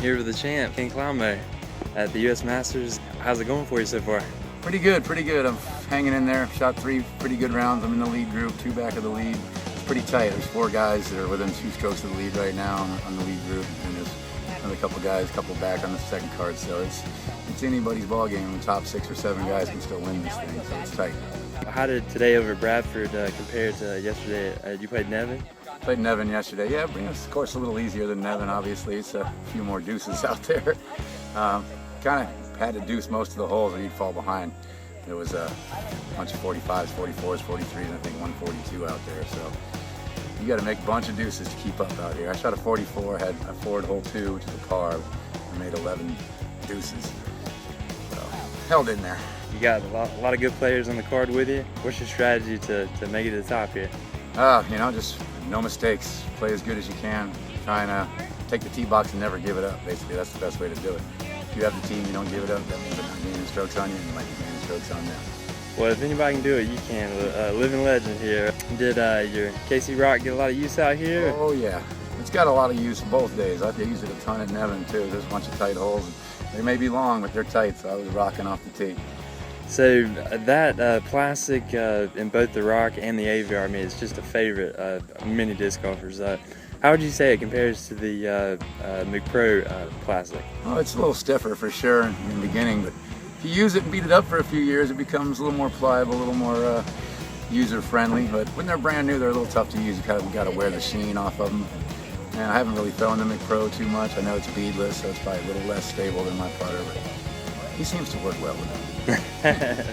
here with the champ, King Climo, at the U.S. Masters. How's it going for you so far? Pretty good, pretty good. I'm hanging in there. Shot 3 pretty good rounds. I'm in the lead group, 2 back of the lead. It's pretty tight. There's 4 guys that are within 2 strokes of the lead right now on the lead group, and there's another couple guys, a couple back on the second card. So it's anybody's ball game. The top 6 or 7 guys can still win this thing. So it's tight. How did today over at Bradford compare to yesterday? You played Nevin? Played Nevin yesterday. Yeah, of course, a little easier than Nevin. Obviously, it's a few more deuces out there. Kind of had to deuce most of the holes, or you'd fall behind. There was a bunch of 45s, 44s, 43s, and I think 142 out there. So you got to make a bunch of deuces to keep up out here. I shot a 44, had a forward hole 2, which is a par. I made 11 deuces. So held in there. You got a lot of good players on the card with you. What's your strategy to make it to the top here? You know, just no mistakes. Play as good as you can. Try and take the tee box and never give it up. Basically, that's the best way to do it. If you have the team, you don't give it up. That means they're not gaining strokes on you, and you might be gaining strokes on them. Well, if anybody can do it, you can. Living legend here. Did your KC Rock get a lot of use out here? Oh yeah, it's got a lot of use both days. I use it a ton at Nevin too. There's a bunch of tight holes. They may be long, but they're tight, so I was rocking off the tee. So that plastic in both the Rock and the AVR, I mean, it's just a favorite of many disc golfers. How would you say it compares to the McCoy plastic? Oh, it's a little stiffer for sure in the beginning, but if you use it and beat it up for a few years, it becomes a little more pliable, a little more user-friendly. But when they're brand new, they're a little tough to use. You kind of got to wear the sheen off of them. And I haven't really thrown the McCoy too much. I know it's beadless, so it's probably a little less stable than my putter, but he seems to work well with it.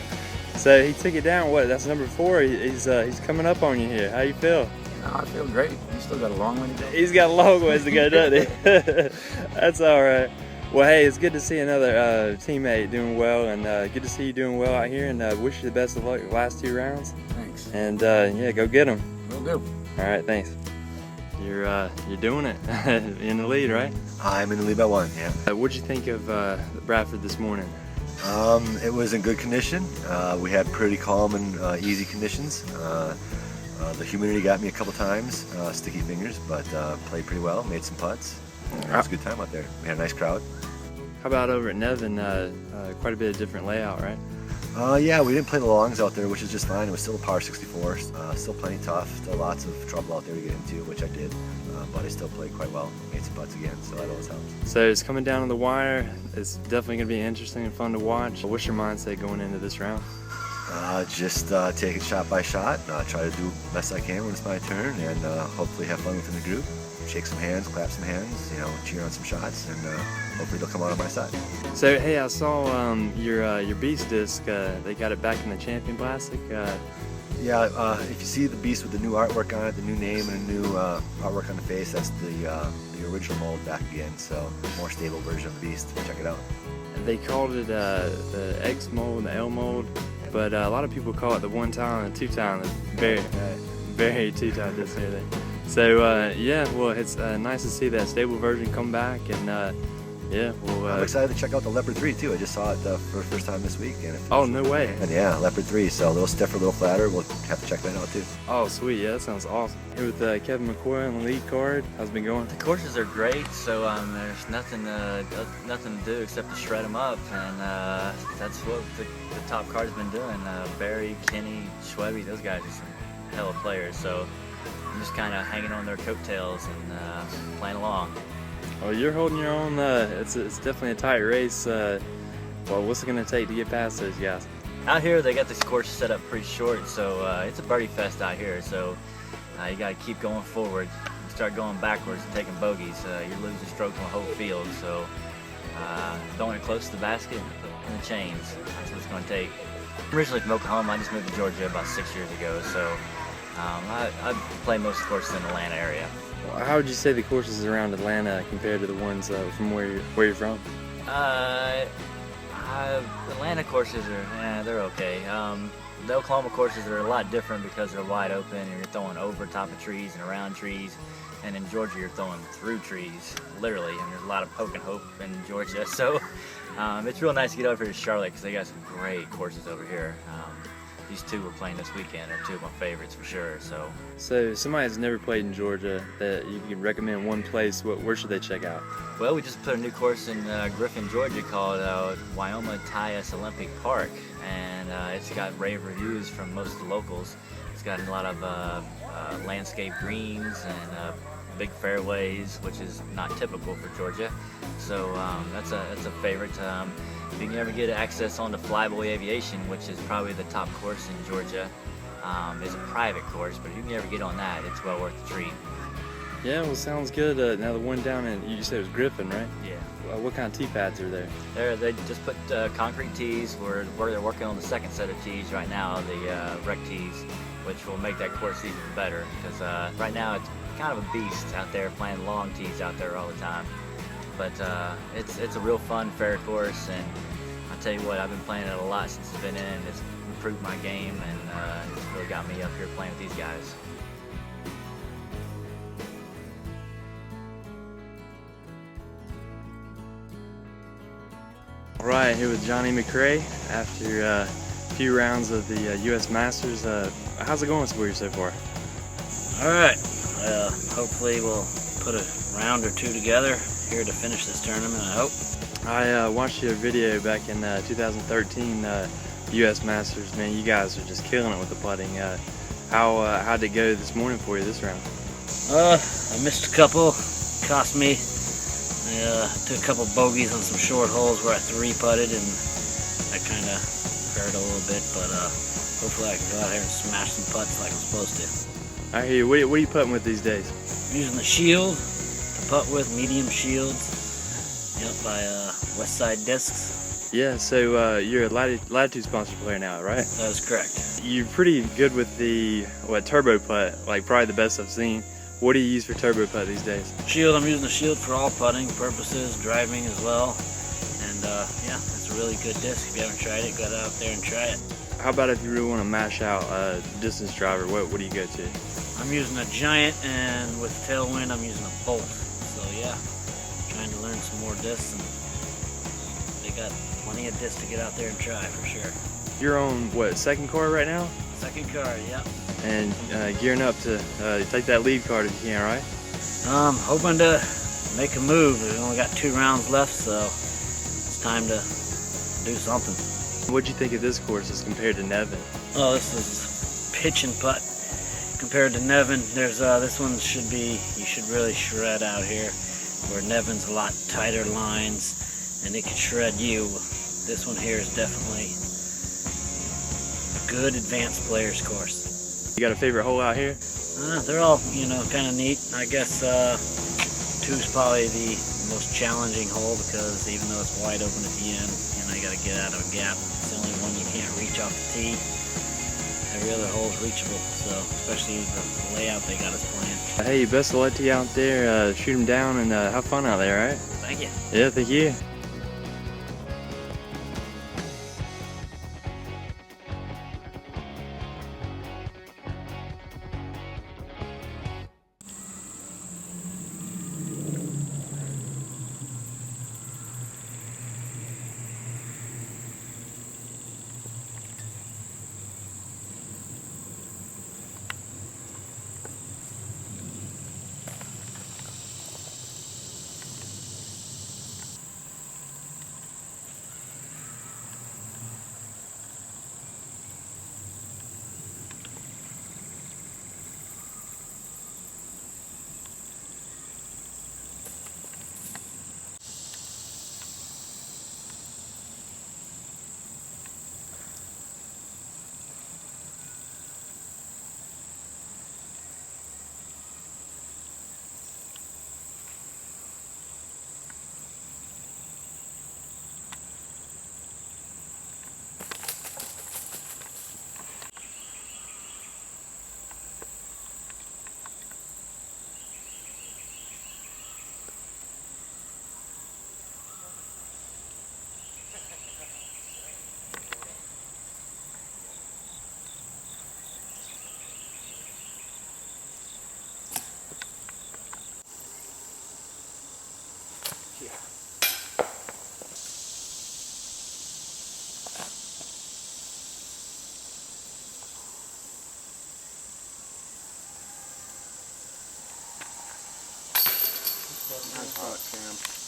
So he took it down. What? That's number 4. He's coming up on you here. How you feel? No, I feel great. He's still got a long way to go. He's got a long ways to go, doesn't he? That's all right. Well, hey, it's good to see another teammate doing well, and good to see you doing well out here. And wish you the best of luck the last 2 rounds. Thanks. And yeah, go get them. Will do. All right, thanks. You're doing it. In the lead, right? I'm in the lead by 1. Yeah. What'd you think of Bradford this morning? It was in good condition. We had pretty calm and easy conditions. The humidity got me a couple times, sticky fingers, but played pretty well, made some putts. It was a good time out there. We had a nice crowd. How about over at Nevin? Quite a bit of different layout, right? Yeah, we didn't play the longs out there, which is just fine. It was still a par 64, still plenty tough, still lots of trouble out there to get into, which I did, but I still played quite well, made some putts again, so that always helps. So it's coming down to the wire. It's definitely going to be interesting and fun to watch. What's your mindset going into this round? Just take it shot by shot, try to do the best I can when it's my turn, and hopefully have fun within the group. Shake some hands, clap some hands, you know, cheer on some shots, and hopefully they'll come out on my side. So hey, I saw your Beast disc. They got it back in the Champion Plastic. Yeah, if you see the Beast with the new artwork on it, the new name and a new artwork on the face, that's the original mold back again. So more stable version of the Beast. Check it out. They called it the X mold, the L mold, but a lot of people call it the 1-time and 2-time. Very 2-time disc here. So yeah, well, it's nice to see that stable version come back, and yeah, well, I'm excited to check out the Leopard 3 too. I just saw it for the first time this week. And oh, no way. And yeah, Leopard 3, so a little stiffer, a little flatter. We'll have to check that out too. Oh, sweet. Yeah, that sounds awesome. Here with Kevin McCoy on the lead card. How's it been going? The courses are great, so there's nothing to do except to shred them up, and that's what the top card's been doing. Barry, Kenny, Schwebby, those guys are some hella players, so I'm just kind of hanging on their coattails and playing along. Well, you're holding your own. It's definitely a tight race. Well, what's it going to take to get past those guys? Out here, they got this course set up pretty short, so it's a birdie fest out here. So you got to keep going forward. You start going backwards and taking bogeys, you're losing strokes on the whole field. So throwing it close to the basket and the chains. That's what it's going to take. I'm originally from Oklahoma. I just moved to Georgia about 6 years ago. So I play most of the courses in the Atlanta area. How would you say the courses around Atlanta compared to the ones from where you're from? Atlanta courses are, they're okay. The Oklahoma courses are a lot different because they're wide open and you're throwing over top of trees and around trees. And in Georgia, you're throwing through trees, literally. And there's a lot of poke and hope in Georgia. So it's real nice to get over here to Charlotte because they got some great courses over here. these two we're playing this weekend are two of my favorites for sure. So somebody that's never played in Georgia that you can recommend one place, where should they check out? Well, we just put a new course in Griffin, Georgia called Wyoma Tyus Olympic Park, and it's got rave reviews from most of the locals. It's got a lot of landscape greens and big fairways, which is not typical for Georgia. So that's a favorite. If you can ever get access on to Flyboy Aviation, which is probably the top course in Georgia, it's a private course, but if you can ever get on that, it's well worth the treat. Yeah, well, sounds good. Now the one down in, you said it was Griffin, right? Yeah. What kind of tee pads are there? They just put concrete tees. They're working on the second set of tees right now, the rec tees, which will make that course even better, because right now it's kind of a beast out there playing long tees out there all the time. But it's a real fun, fair course, and I tell you what, I've been playing it a lot since it's been in. It's improved my game, and it's really got me up here playing with these guys. All right, here with Johnny McCray after a few rounds of the U.S. Masters. How's it going for you so far? All right. Hopefully we'll put a round or two together here to finish this tournament, I hope. I watched your video back in 2013 U.S. Masters. Man, you guys are just killing it with the putting. How'd it go this morning for you this round? I missed a couple. Cost me. I took a couple bogeys on some short holes where I three-putted, and that kind of hurt a little bit, but hopefully I can go out here and smash some putts like I'm supposed to. I hear you. What are you putting with these days? I'm using the Shield to putt with, medium shields. Yep, by Westside Discs. Yeah, so you're a Latitude sponsored player now, right? That is correct. You're pretty good with the turbo putt, like probably the best I've seen. What do you use for turbo putt these days? Shield, I'm using the Shield for all putting purposes, driving as well. And yeah, it's a really good disc. If you haven't tried it, go out there and try it. How about if you really want to mash out a distance driver, what do you go to? I'm using a Giant, and with tailwind, I'm using a Bolt. So yeah, trying to learn some more discs, and they got plenty of discs to get out there and try for sure. You're on what, second car right now? Second car, yeah. And gearing up to take that lead card if you can, right? Hoping to make a move. We've only got 2 rounds left, so it's time to do something. What'd you think of this course as compared to Nevin? Oh, this is pitch and putt compared to Nevin. There's this one you should really shred out here, where Nevin's a lot tighter lines, and it could shred you. This one here is definitely a good advanced players course. You got a favorite hole out here? They're all, kind of neat. I guess 2's probably the most challenging hole, because even though it's wide open at the end, you got to get out of a gap. It's the only one you can't reach off the tee. Every other hole is reachable, so especially the layout they got us playing. Hey, best of luck to you out there. Shoot them down and have fun out there, right? Thank you. Yeah, thank you. Nice hot, Cam.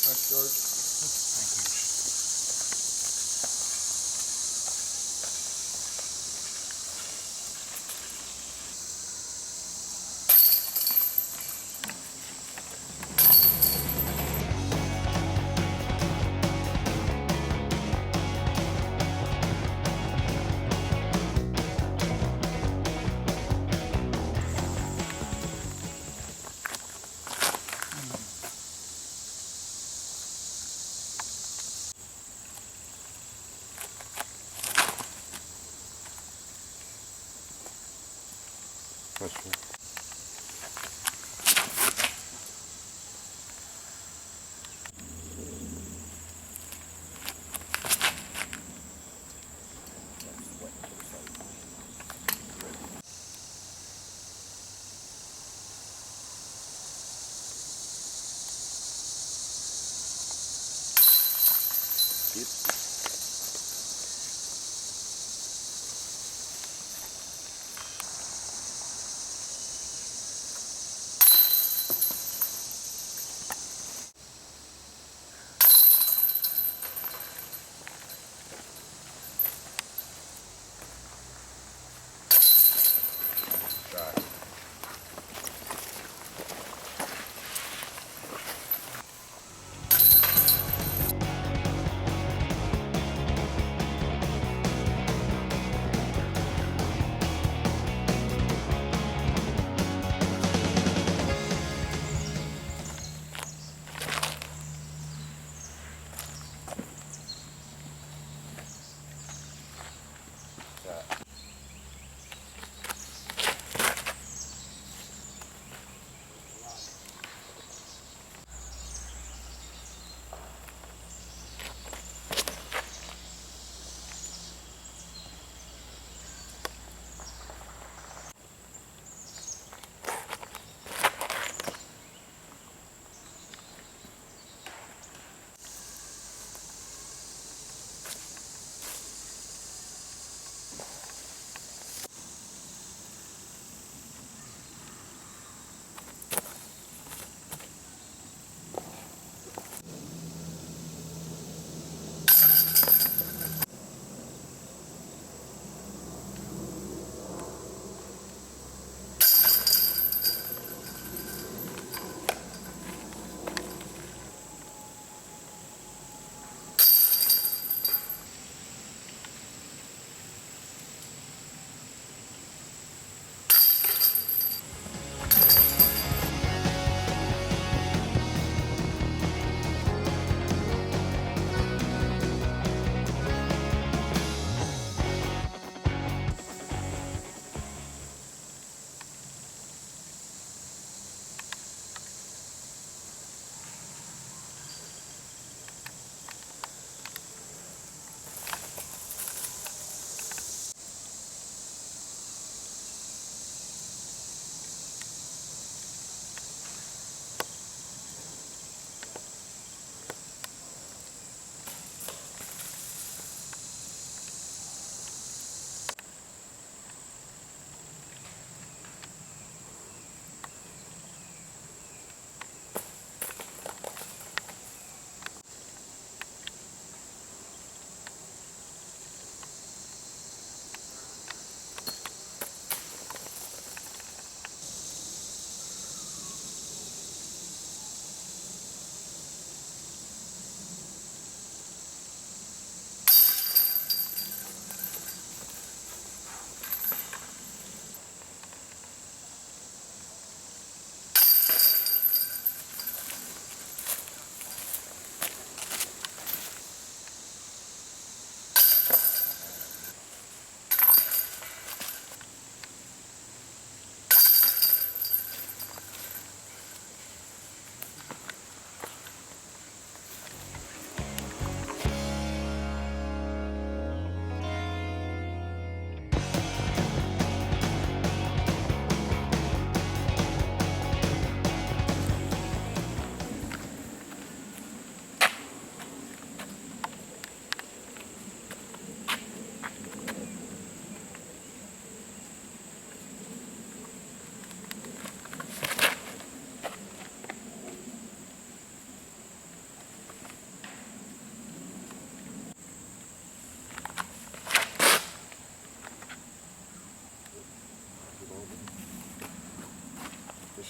Thanks, George. Thank you. That's cool.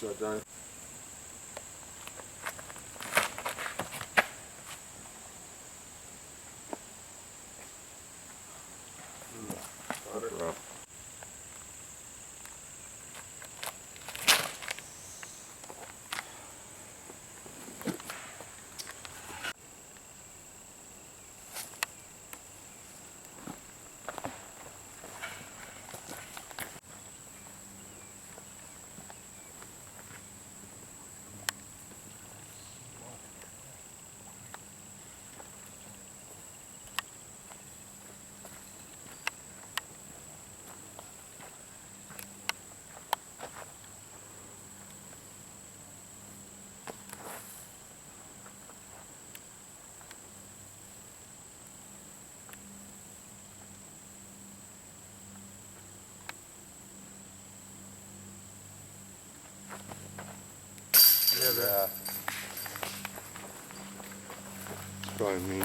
shut down. Yeah. Probably me.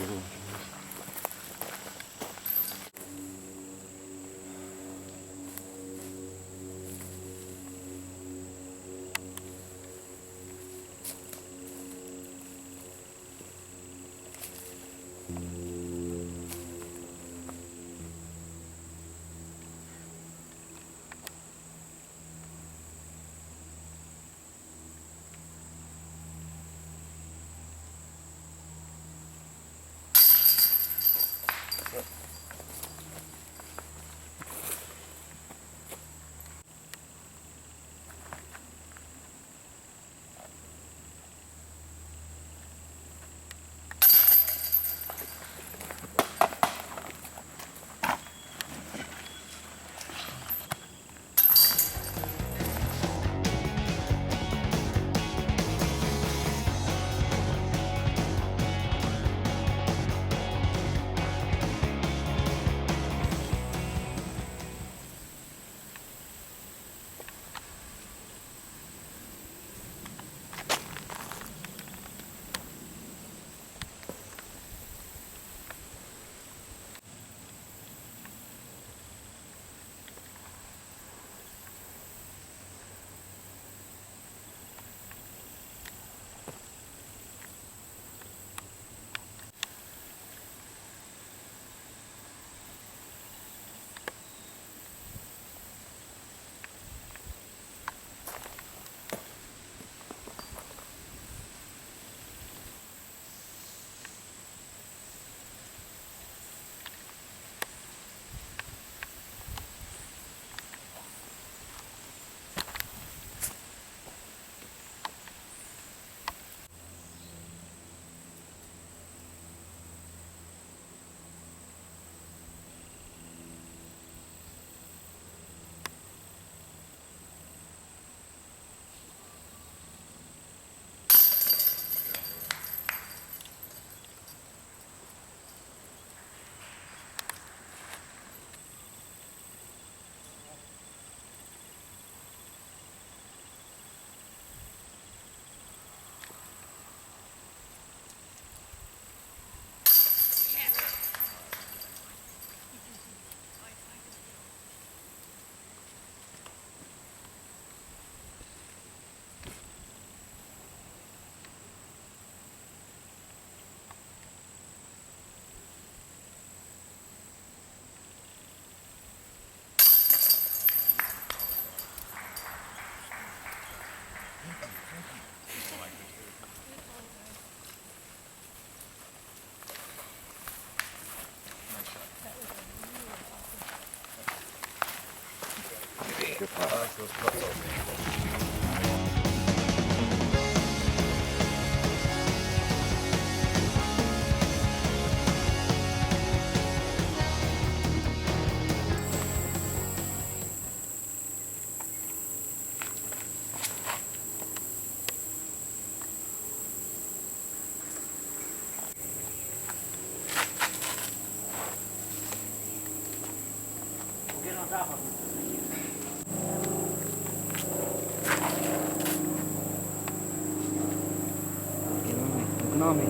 Get on top of it. Looking on me.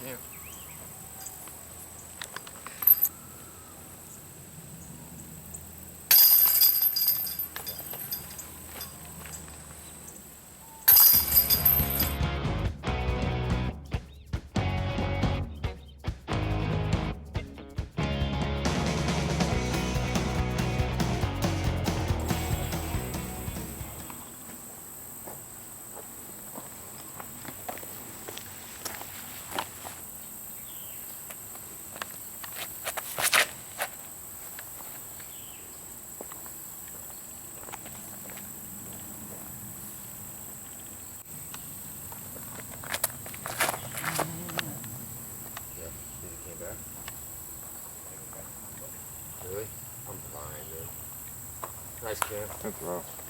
can't. Really? I'm fine, dude. Nice can. That's rough.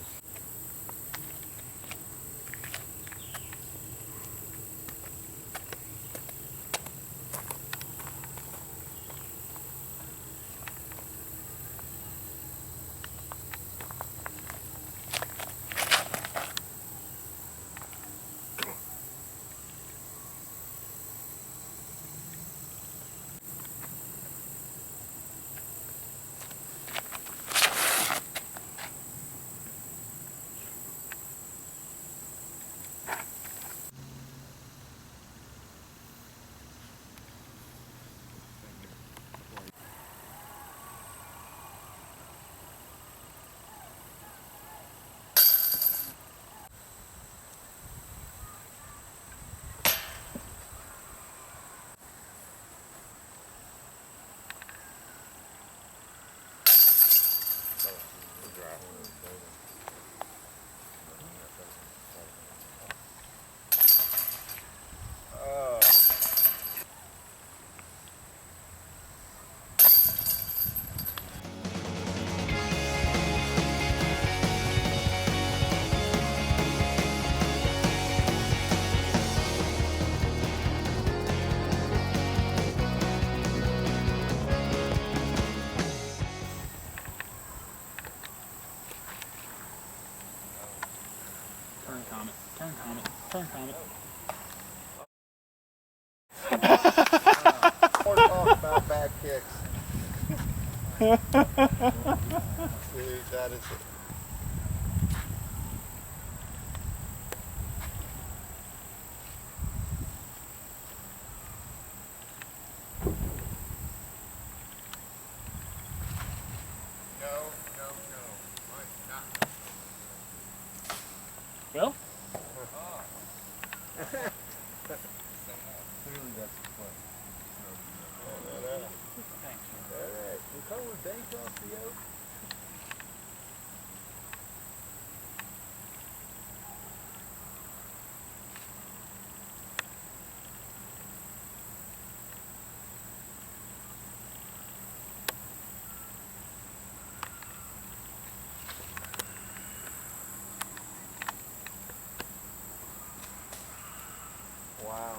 Turn comet. More talk about bad kicks. Dude, that is it. Well, Clearly that's the play. Alright, we're calling bank off the oak. Wow.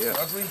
Yeah. Ugly?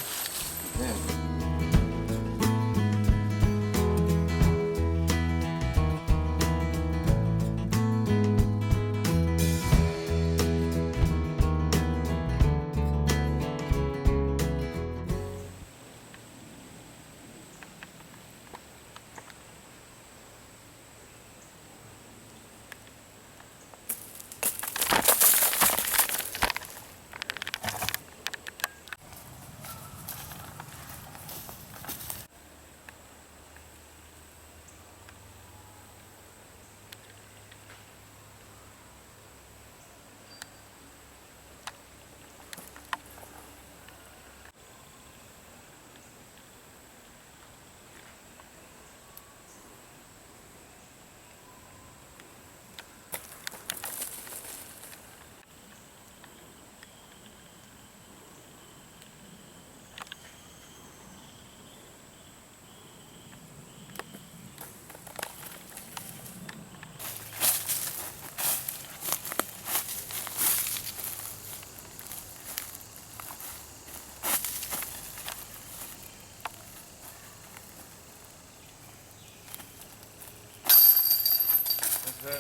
Yeah.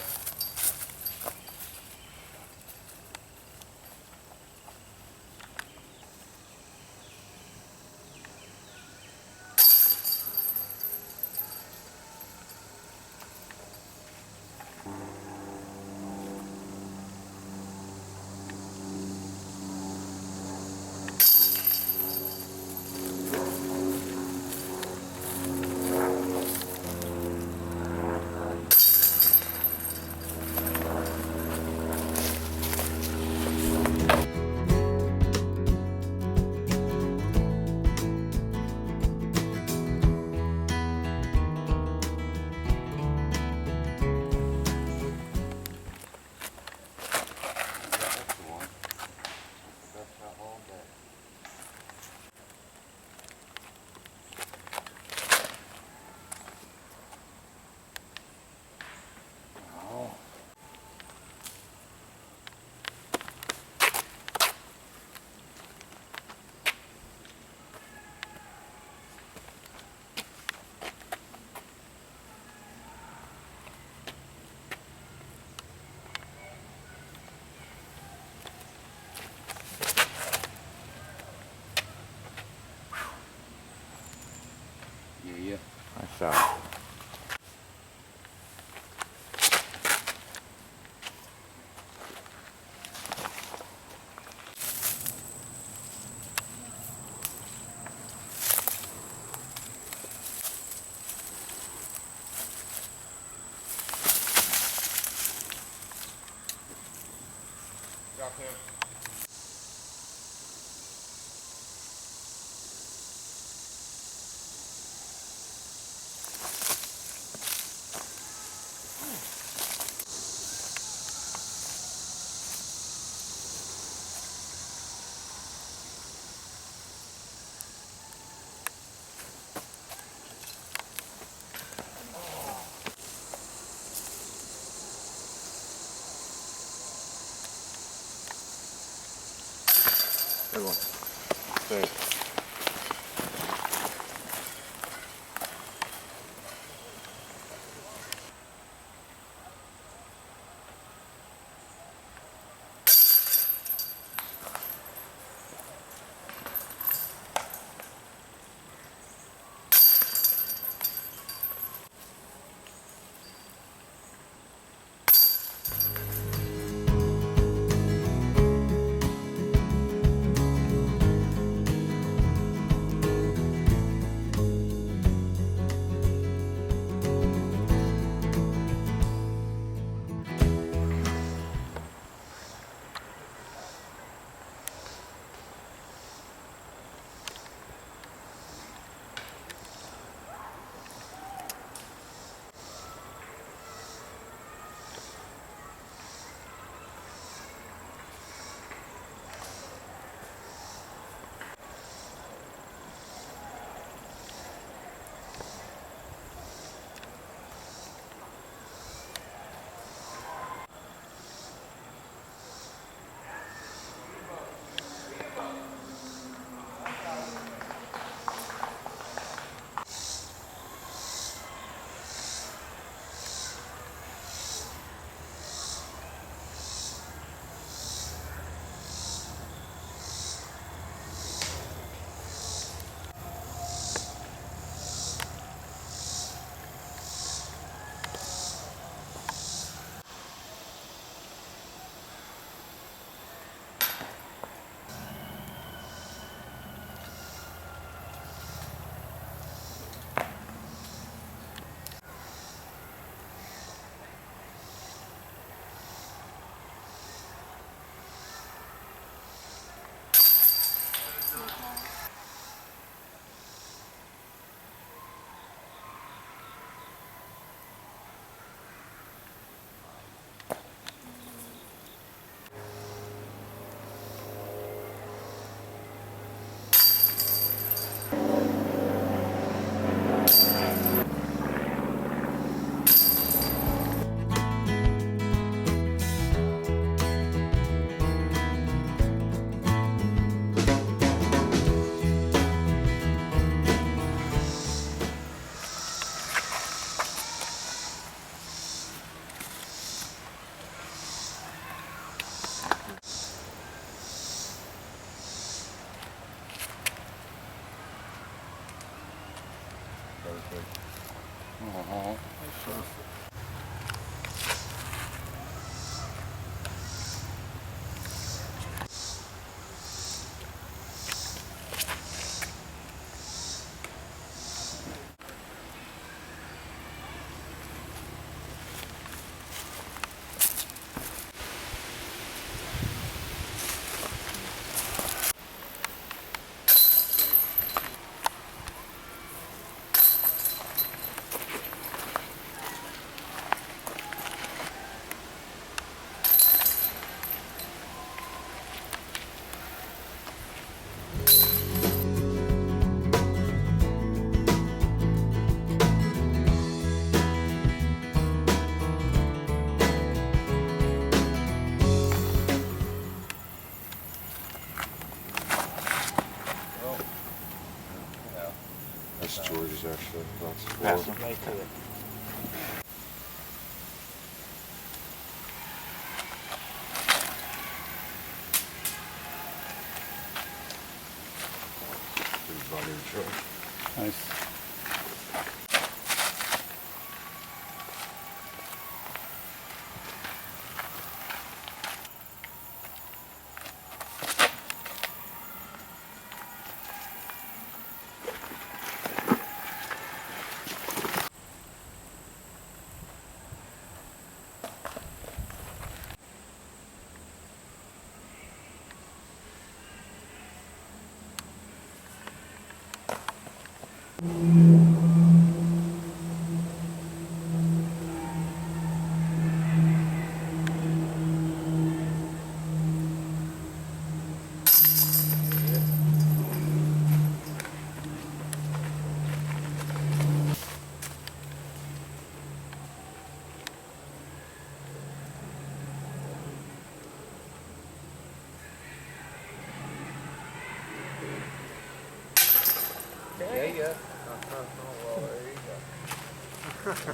Nice shot. Drop him. Good one. Safe. quick. That's George's actually. That's Right to it. his body in the truck. Nice. Yeah. Well, there you go.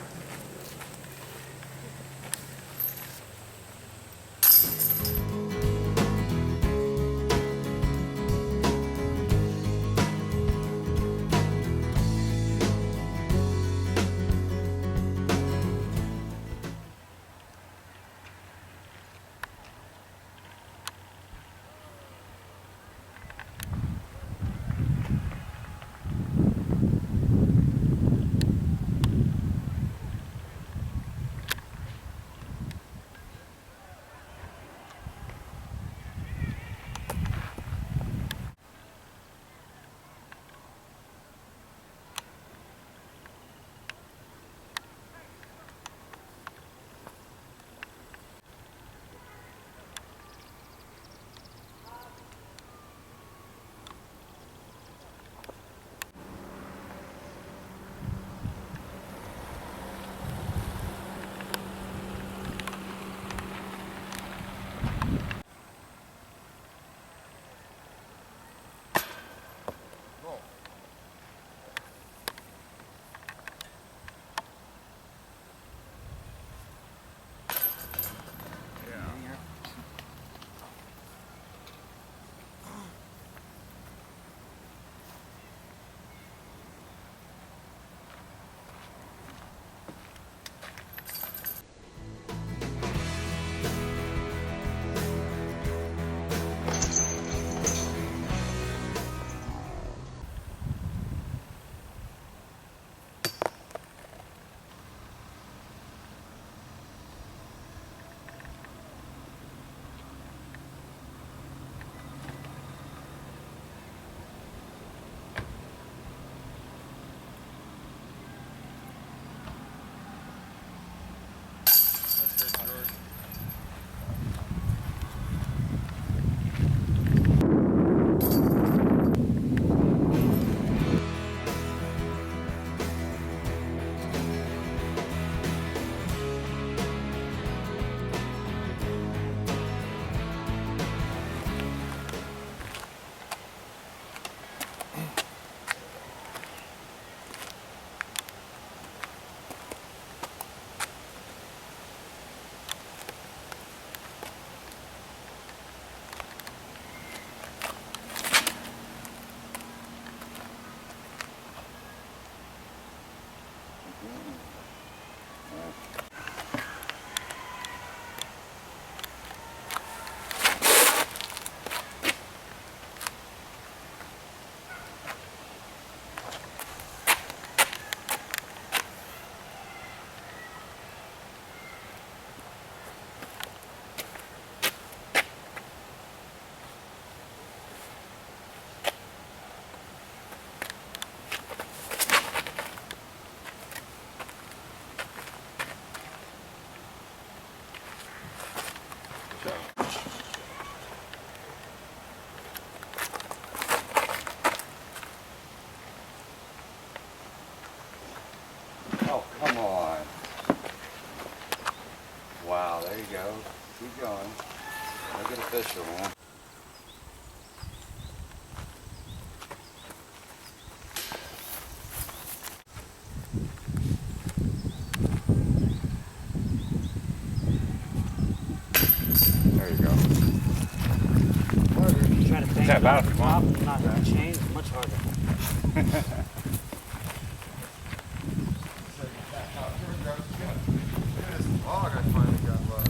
still on. There you go. Try to bang Tap it out off if the you top want. and not hit the chain. It's much harder. Log I finally got love.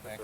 Thanks.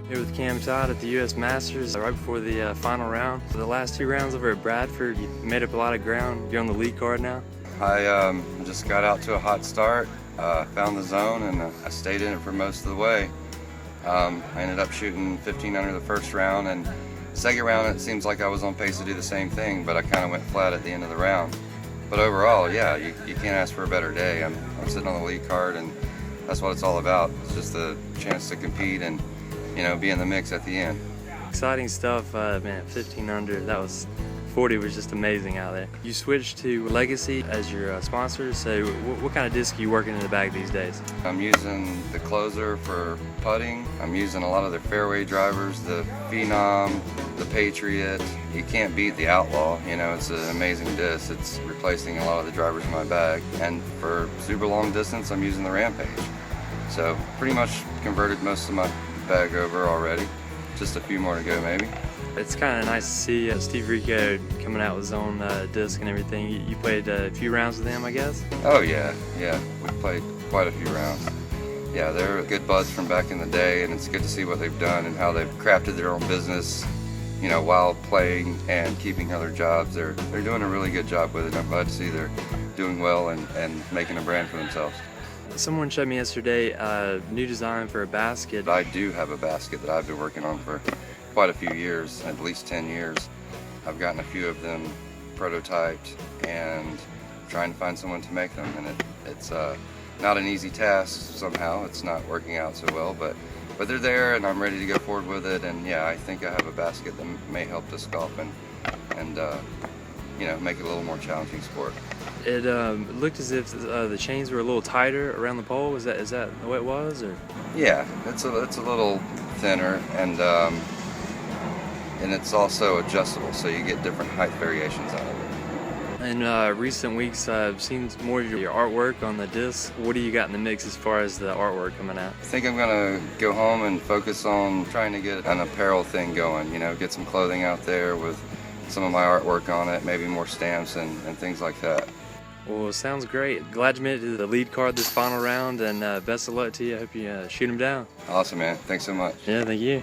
Here with Cam Todd at the U.S. Masters right before the final round. So the last 2 rounds over at Bradford, you made up a lot of ground. You're on the lead card now. I just got out to a hot start, found the zone, and I stayed in it for most of the way. I ended up shooting 15 under the first round, and second round it seems like I was on pace to do the same thing, but I kind of went flat at the end of the round. But overall, yeah, you can't ask for a better day. I'm sitting on the lead card, and that's what it's all about. It's just a chance to compete and, you know, be in the mix at the end. Exciting stuff, man. 15 under. That was 40 was just amazing out there. You switched to Legacy as your sponsor. So what kind of disc are you working in the bag these days? I'm using the Closer for putting. I'm using a lot of their fairway drivers, the Phenom, the Patriot. You can't beat the Outlaw. You know, it's an amazing disc. It's replacing a lot of the drivers in my bag. And for super long distance, I'm using the Rampage. So pretty much converted most of my bag over already. Just a few more to go maybe. It's kind of nice to see Steve Rico coming out with his own disc and everything. You played a few rounds with him, I guess? Oh yeah, we played quite a few rounds. Yeah, they're good buds from back in the day, and it's good to see what they've done and how they've crafted their own business, you know, while playing and keeping other jobs. They're doing a really good job with it. I'm glad to see they're doing well and making a brand for themselves. Someone showed me yesterday a new design for a basket. I do have a basket that I've been working on for quite a few years, at least 10 years. I've gotten a few of them prototyped and trying to find someone to make them, and it's not an easy task somehow. It's not working out so well, but they're there, and I'm ready to go forward with it. And yeah, I think I have a basket that may help disc golf and make it a little more challenging sport. It looked as if the chains were a little tighter around the pole. Is that the way it was, or? Yeah, it's a little thinner, and it's also adjustable, so you get different height variations out of it. In recent weeks, I've seen more of your artwork on the disc. What do you got in the mix as far as the artwork coming out? I think I'm gonna go home and focus on trying to get an apparel thing going. Get some clothing out there with some of my artwork on it, maybe more stamps and things like that. Well, sounds great. Glad you made it to the lead card this final round, and best of luck to you. I hope you shoot him down. Awesome, man. Thanks so much. Yeah, thank you.